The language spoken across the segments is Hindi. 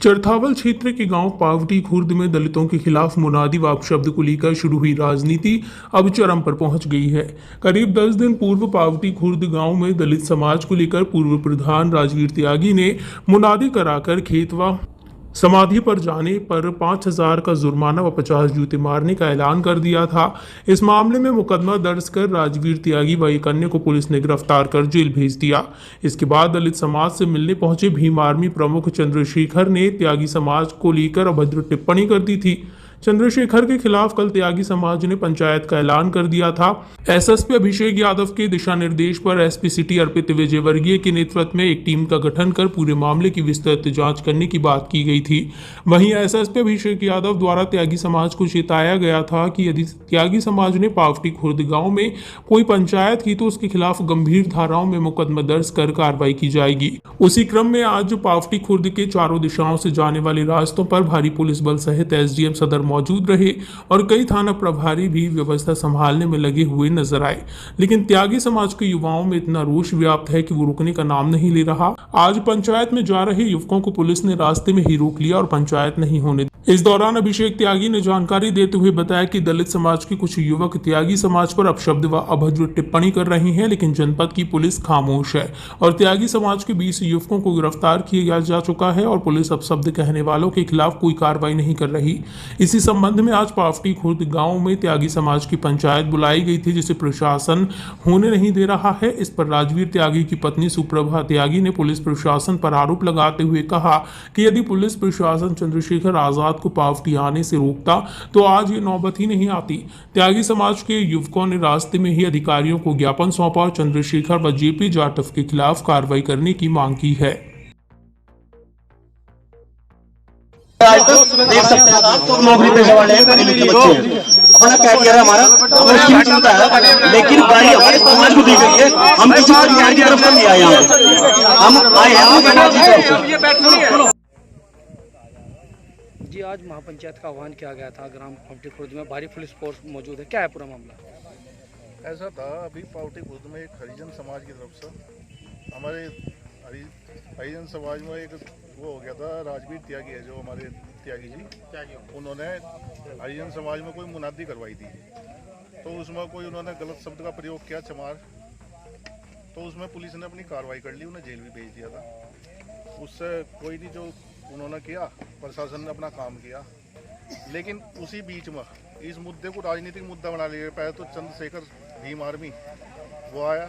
चरथावल क्षेत्र के गांव पावटी खुर्द में दलितों के खिलाफ मुनादी व अपशब्द को लेकर शुरू हुई राजनीति अब चरम पर पहुंच गई है। करीब 10 दिन पूर्व पावटी खुर्द गांव में दलित समाज को लेकर पूर्व प्रधान राजवीर त्यागी ने मुनादी कराकर खेतवा समाधि पर जाने पर 5,000 का जुर्माना व 50 जूते मारने का ऐलान कर दिया था। इस मामले में मुकदमा दर्ज कर राजवीर त्यागी व एक अन्य को पुलिस ने गिरफ्तार कर जेल भेज दिया। इसके बाद दलित समाज से मिलने पहुंचे भीम आर्मी प्रमुख चंद्रशेखर ने त्यागी समाज को लेकर अभद्र टिप्पणी कर दी थी। चंद्रशेखर के खिलाफ कल त्यागी समाज ने पंचायत का ऐलान कर दिया था। एसएसपी अभिषेक यादव के दिशा निर्देश पर एसपी सिटी अर्पित विजयवर्गीय के नेतृत्व में एक टीम का गठन कर पूरे मामले की विस्तृत जांच करने की बात की गई थी। वहीं एसएसपी अभिषेक यादव द्वारा त्यागी समाज को चेताया गया था कि यदि त्यागी समाज ने पावटी खुर्द गांव में कोई पंचायत की तो उसके खिलाफ गंभीर धाराओं में मुकदमा दर्ज कर कार्रवाई की जाएगी। उसी क्रम में आज पावटी खुर्द के चारों दिशाओं से जाने वाले रास्तों पर भारी पुलिस बल सहित एसडीएम सदर मौजूद रहे और कई थाना प्रभारी भी व्यवस्था संभालने में लगे हुए नजर आए। लेकिन त्यागी समाज के युवाओं में इतना रोष व्याप्त है कि वो रुकने का नाम नहीं ले रहा। आज पंचायत में जा रहे युवकों को पुलिस ने रास्ते में ही रोक लिया और पंचायत नहीं होने दी। इस दौरान अभिषेक त्यागी ने जानकारी देते हुए बताया कि दलित समाज के कुछ युवक त्यागी समाज पर अपशब्द व अभद्र टिप्पणी कर रहे हैं, लेकिन जनपद की पुलिस खामोश है और त्यागी समाज के 20 युवकों को गिरफ्तार किया जा चुका है और पुलिस अपशब्द कहने वालों के खिलाफ कोई कार्रवाई नहीं कर रही। इसी संबंध में आज पावटी खुर्द गांव में त्यागी समाज की पंचायत बुलाई गई थी, जिसे प्रशासन होने नहीं दे रहा है। इस पर राजवीर त्यागी की पत्नी सुप्रभा त्यागी ने पुलिस प्रशासन पर आरोप लगाते हुए कहा कि यदि पुलिस प्रशासन चंद्रशेखर आजाद को पावटी आने से रोकता तो आज ये नौबत ही नहीं आती। त्यागी समाज के युवकों ने रास्ते में ही अधिकारियों को ज्ञापन सौंपा और चंद्रशेखर व जेपी जाटव के खिलाफ कार्रवाई करने की मांग की है। देख सकते हैं तो नौकरी पेशे वाले हैं, पढ़े लिखे बच्चे हैं, अपना कैरियर है हमारा ठीक चलता है, लेकिन गाड़ी हमारे समाज को दी गई है। हम किसी सरकार की तरफ से नहीं आए, हम आए हैं जी। आज महापंचायत का आह्वान किया गया था ग्राम पावटी खुर्द में, भारी पुलिस फोर्स मौजूद है, क्या है पूरा मामला? ऐसा था, अभी पावटी खुर्द में एक हरिजन समाज की तरफ से हमारे हरिजन समाज में एक वो हो गया था। राजवीर त्यागी है जो हमारे त्यागी जी, उन्होंने हरिजन समाज में कोई मुनादी करवाई थी, तो उसमें कोई उन्होंने गलत शब्द का प्रयोग किया, चमार, तो उसमें पुलिस ने अपनी कार्रवाई कर ली, उन्हें जेल भी भेज दिया था। उससे कोई नहीं, जो उन्होंने किया, प्रशासन ने अपना काम किया। लेकिन उसी बीच में इस मुद्दे को राजनीतिक मुद्दा बना लिया। पहले तो चंद्रशेखर भीम आर्मी वो आया,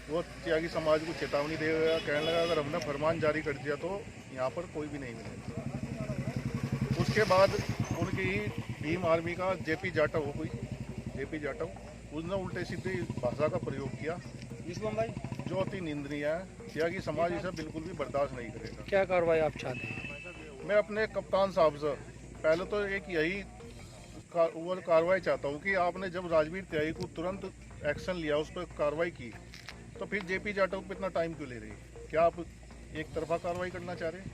वो त्यागी समाज को चेतावनी दे गया, कहने लगा अगर हमने फरमान जारी कर दिया तो यहाँ पर कोई भी नहीं मिलेगा। उसके बाद उनकी भीम आर्मी का जेपी जाटव उसने उल्टे सीधे भाषा का प्रयोग किया जो अति निंदनीय है। त्यागी समाज इसे बिल्कुल भी बर्दाश्त नहीं करेगा। क्या कार्रवाई आप चाहते हैं? मैं अपने कप्तान साहब से पहले तो एक यही कार्रवाई चाहता हूँ कि आपने जब राजवीर त्यागी को तुरंत एक्शन लिया, उस पर कार्रवाई की, तो फिर जेपी जाटव को इतना टाइम क्यों ले रही है? क्या आप एक तरफा कार्रवाई करना चाह रहे हैं?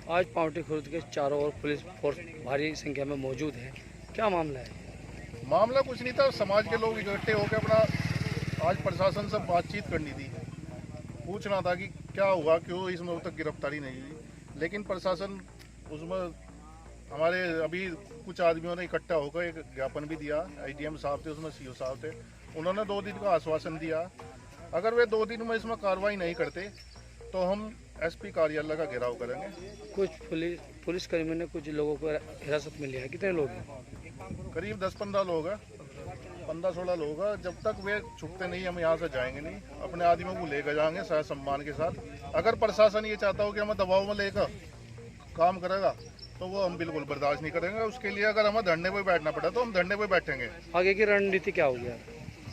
आज पावटी खुर्द के चारों ओर पुलिस फोर्स भारी संख्या में मौजूद है, क्या मामला है? मामला कुछ नहीं था, समाज के लोग इकट्ठे होकर अपना आज प्रशासन से बातचीत करनी थी, पूछना था कि क्या हुआ, क्यों इसमें अब तक गिरफ्तारी नहीं हुई। लेकिन प्रशासन उसमें हमारे अभी कुछ आदमियों ने इकट्ठा होकर एक ज्ञापन भी दिया, आईडीएम साहब थे, उसमें सीओ साहब थे, उन्होंने 2 दिन का आश्वासन दिया। अगर वे 2 दिन में इसमें कार्रवाई नहीं करते तो हम एसपी कार्यालय का घेराव करेंगे। कुछ पुलिसकर्मियों ने कुछ लोगों को हिरासत में लिया है, कितने लोग हैं? करीब 10-15 लोग हैं, 15-16 लोग हैं। जब तक वे छुपते नहीं हम यहाँ से जाएंगे नहीं, अपने आदमियों को लेकर जाएंगे सह सम्मान के साथ। अगर प्रशासन ये चाहता हो कि हमें दबाव में लेकर काम करेगा तो वो हम बिल्कुल बर्दाश्त नहीं करेंगे। उसके लिए अगर हमें धरने पर बैठना पड़ा तो हम धरने पर बैठेंगे। आगे की रणनीति क्या होगी?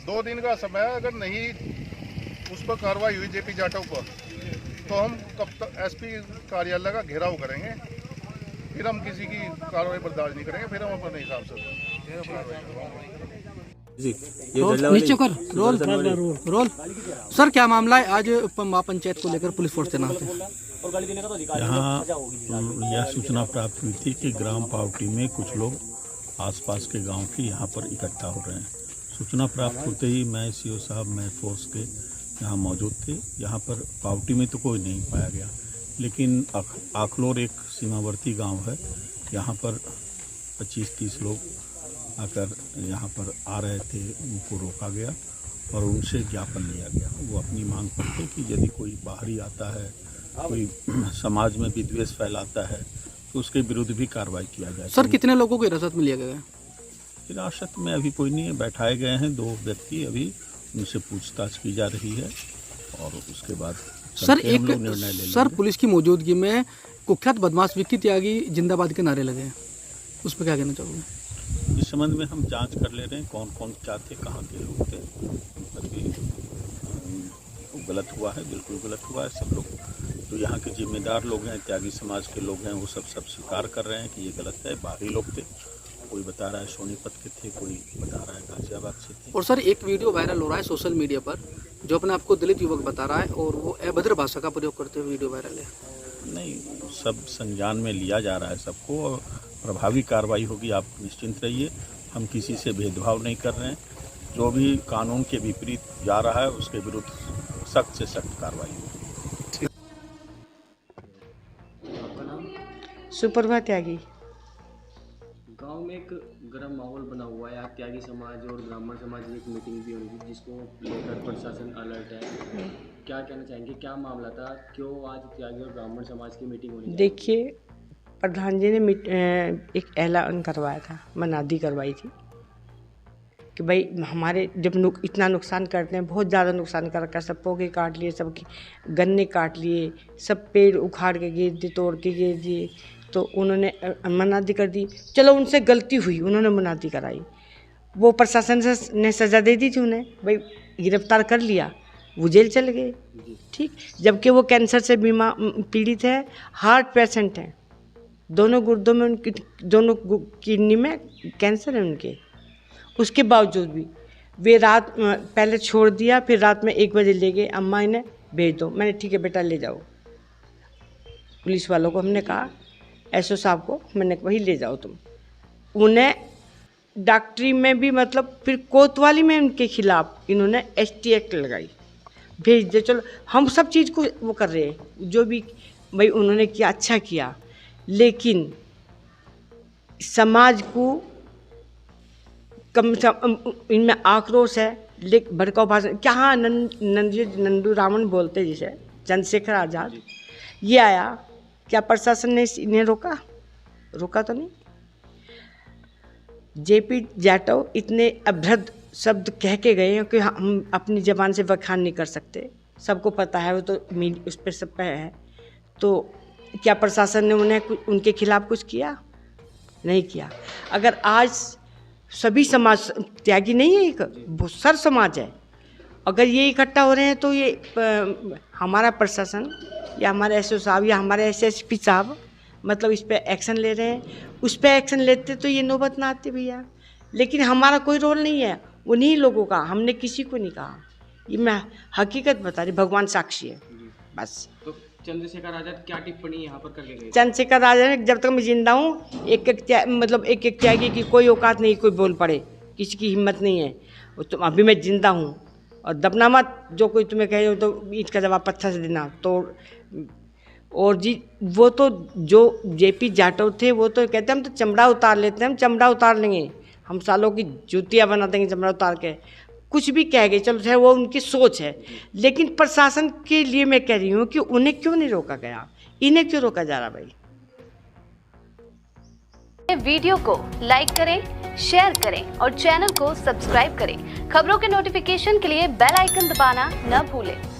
2 दिन का समय है, अगर नहीं उस पर कार्रवाई हुई जेपी जाटव पर तो हम एसपी कार्यालय का घेराव करेंगे। फिर हम किसी की कार्रवाई बर्दाश्त नहीं करेंगे, फिर हम अपने हिसाब से नीचे कर रोल। सर क्या मामला है? आज महापंचायत को लेकर पुलिस फोर्स तैनात है। यहाँ यह सूचना प्राप्त हुई थी कि ग्राम पावटी में कुछ लोग आसपास के गांव के यहाँ पर इकट्ठा हो रहे हैं। सूचना प्राप्त होते ही मैं सीओ साहब, मैं फोर्स के यहाँ मौजूद थे। यहाँ पर पावटी में तो कोई नहीं पाया गया, लेकिन आखलोर एक सीमावर्ती गांव है। यहाँ पर 25-30 लोग आकर यहाँ पर आ रहे थे, उनको रोका गया और उनसे ज्ञापन लिया गया। वो अपनी मांग पर थे कि यदि कोई बाहरी आता है, कोई समाज में विद्वेष फैलाता है, तो उसके विरुद्ध भी कार्रवाई किया जाए। सर कितने लोगों को हिरासत में लिया गया है? हिरासत में अभी कोई नहीं है, बैठाए गए हैं 2 व्यक्ति, अभी उनसे पूछताछ की जा रही है और उसके बाद सर हम लोग निर्णय ले सर पुलिस की मौजूदगी में कुख्यात बदमाश विक्की त्यागी जिंदाबाद के नारे लगे हैं, उस पर क्या कहना चाहोगे? इस संबंध में हम जांच कर ले रहे हैं, कौन कौन क्या थे, कहाँ के लोग थे। अभी गलत हुआ है, बिल्कुल गलत हुआ है। सब लोग जो यहाँ के जिम्मेदार लोग हैं, त्यागी समाज के लोग हैं, वो सब स्वीकार कर रहे हैं कि ये गलत है। बाहरी लोग थे, कोई बता रहा है सोनीपत के थे, कोई बता रहा है गाजियाबाद से थे। और सर एक वीडियो वायरल हो रहा है सोशल मीडिया पर जो अपने आपको दलित युवक बता रहा है और वो अभद्र भाषा का प्रयोग करते हुए वीडियो वायरल है। नहीं, सब संज्ञान में लिया जा रहा है सबको और प्रभावी कार्रवाई होगी, आप निश्चिंत रहिए। हम किसी से भेदभाव नहीं कर रहे हैं। जो भी कानून के विपरीत जा रहा है उसके विरुद्ध सख्त से सख्त कार्रवाई होगी। सुप्रभा त्यागी। गांव में एक गर्म माहौल बना हुआ है। आज त्यागी समाज और ब्राह्मण समाज की एक मीटिंग भी होगी जिसको लेकर प्रशासन अलर्ट है। क्या कहना चाहेंगे, क्या मामला था, क्यों आज त्यागी और ब्राह्मण समाज की मीटिंग होनी? देखिए, प्रधान जी ने एक ऐलान करवाया था, मनादी करवाई थी कि भाई हमारे जब इतना नुकसान करते हैं, बहुत ज़्यादा नुकसान कर रखा है, सब पौधे काट लिए, सब गन्ने काट लिए, सब पेड़ उखाड़ के गिर दिए, तोड़ के गिर दिए, तो उन्होंने मनादी कर दी। चलो उनसे गलती हुई, उन्होंने मनादी कराई, वो प्रशासन ने सज़ा दे दी थी उन्हें, भाई गिरफ्तार कर लिया, वो जेल चले गए, ठीक। जबकि वो कैंसर से पीड़ित है, हार्ट पेशेंट हैं, दोनों गुर्दों में उनकी, दोनों किडनी में कैंसर है उनके। उसके बावजूद भी वे रात पहले छोड़ दिया, फिर रात में 1 बजे ले गए, अम्मा इन्हें भेज दो। मैंने ठीक है बेटा ले जाओ। पुलिस वालों को हमने कहा, एसओ साहब को मैंने वही ले जाओ तुम। उन्हें डॉक्टरी में भी मतलब फिर कोतवाली में उनके खिलाफ इन्होंने ST एक्ट लगाई, भेज दे। चलो हम सब चीज़ को वो कर रहे हैं, जो भी भाई उन्होंने किया अच्छा किया, लेकिन समाज को कम से कम इनमें आक्रोश है। लेकिन भड़काऊ भाषण क्या, हाँ नंदू रावण बोलते जिसे चंद्रशेखर आज़ाद, ये आया, क्या प्रशासन ने इन्हें रोका तो नहीं। JP जाटव इतने अभद्र शब्द कह के गए हैं कि हम अपनी ज़बान से बखान नहीं कर सकते, सबको पता है, वो तो उस पर सब पे है। तो क्या प्रशासन ने उनके खिलाफ कुछ किया? नहीं किया। अगर आज सभी समाज त्यागी नहीं है, एक सर समाज है, अगर ये इकट्ठा हो रहे हैं तो ये हमारा प्रशासन या हमारे SO साहब या हमारे SSP साहब मतलब इस पर एक्शन ले रहे हैं। उस पर एक्शन लेते तो ये नौबत ना आती भैया, लेकिन हमारा कोई रोल नहीं है, उन्हीं लोगों का, हमने किसी को नहीं कहा। ये मैं हकीकत बता रही, भगवान साक्षी है बस। तो चंद्रशेखर आज़ाद क्या टिप्पणी यहाँ पर करके गए? चंद्रशेखर आज़ाद, जब तक मैं जिंदा हूँ एक त्यागी की कोई औकात नहीं, कोई बोल पड़े, किसी की हिम्मत नहीं है। तो अभी मैं जिंदा हूँ, और दबना मत, जो कोई तुम्हें कहे हो तो ईंट का जवाब पत्थर से देना। तो और जी वो तो जो JP जाटव थे वो तो कहते हम तो चमड़ा उतार लेते हैं, हम चमड़ा उतार लेंगे, हम सालों की जूतियाँ बना देंगे चमड़ा उतार के, कुछ भी कह गए, चलो चाहे वो उनकी सोच है। लेकिन प्रशासन के लिए मैं कह रही हूँ कि उन्हें क्यों नहीं रोका गया, इन्हें क्यों रोका जा रहा भाई। वीडियो को लाइक करें, शेयर करें और चैनल को सब्सक्राइब करें। खबरों के नोटिफिकेशन के लिए बेल आइकन दबाना न भूलें।